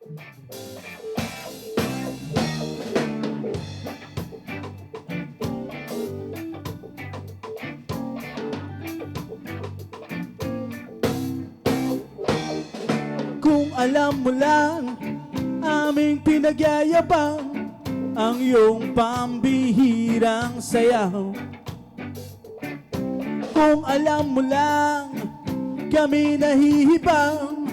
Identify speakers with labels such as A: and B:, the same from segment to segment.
A: Kung alam mo lang aming pinagyayabang ang iyong pambihirang sayaw. Kung alam mo lang kami nahihibang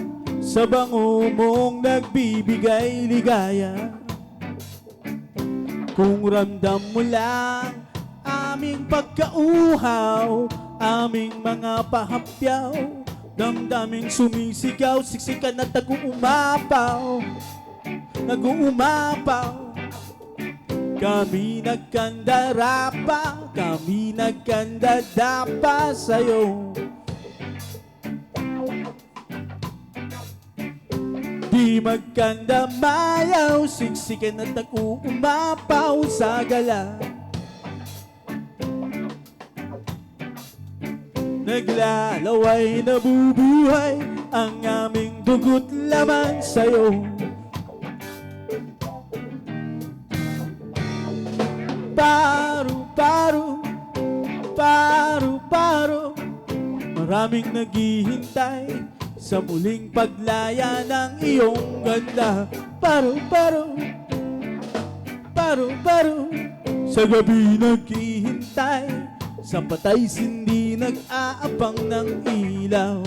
A: sa bango mong nagbibigay ligaya. Kung ramdam mo lang aming pagkauhaw, aming mga pahapyaw, damdaming sumisigaw, siksikan at nag-uumapaw, nag-uumapaw. Kami nagkandarapa, kami nagkandadapa sa'yo. Di magkandamayaw, siksikan at nag-uumapaw sa gala. Naglalaway, nabubuhay ang aming dugo't laman sa'yo. Paru-paro, paru-paro, maraming naghihintay sa muling paglaya ng iyong ganda. Paru-paro, paru-paro, sa gabi naghihintay, sa patay sindi nag-aabang ng ilaw.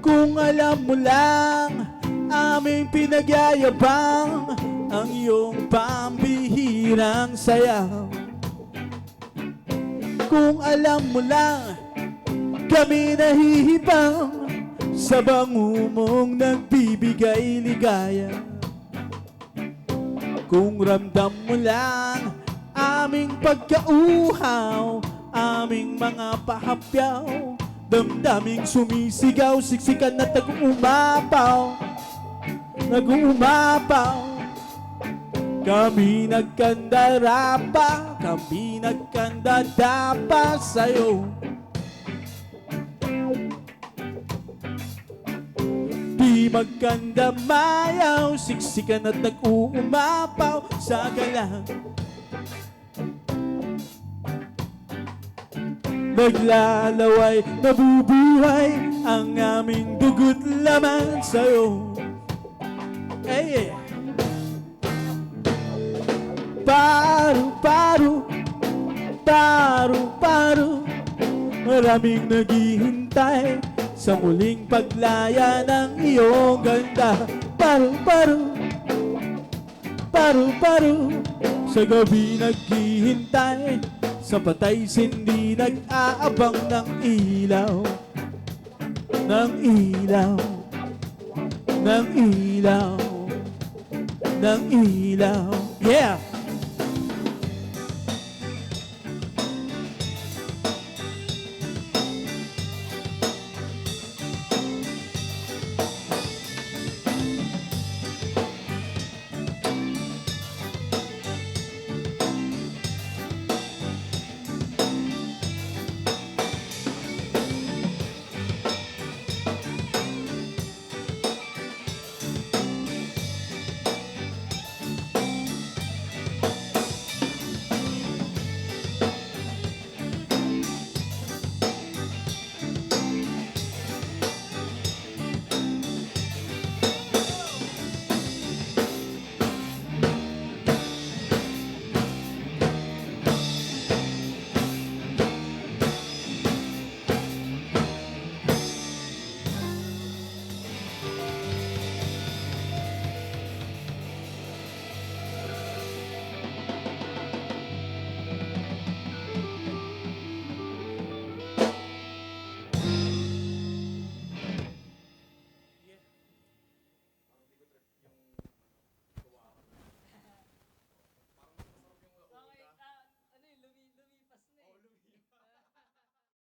A: Kung alam mo lang aming pinagyayabang ang iyong pambihirang sayaw. Kung alam mo lang kami nahihibang sa bango mong nagbibigay ligaya. Kung ramdam mo lang aming pagkauhaw, aming mga pahapyaw, damdaming sumisigaw, siksikan at nag-uumapaw, nag-uumapaw. Kami nagkandarapa, kami nagkandadapa sa'yo. Di magkandamayaw, siksikan at nag-uumapaw sa gala. Naglalaway, nabubuhay ang aming dugo't laman sa'yo. Hey, yeah. Paru-paro, paru-paro, maraming naghihintay sa muling paglaya ng iyong ganda. Paru-paro, paru-paro, sa gabi naghihintay, sa patay sindi nag-aabang ng ilaw, ng ilaw, ng ilaw, ng ilaw. Yeah!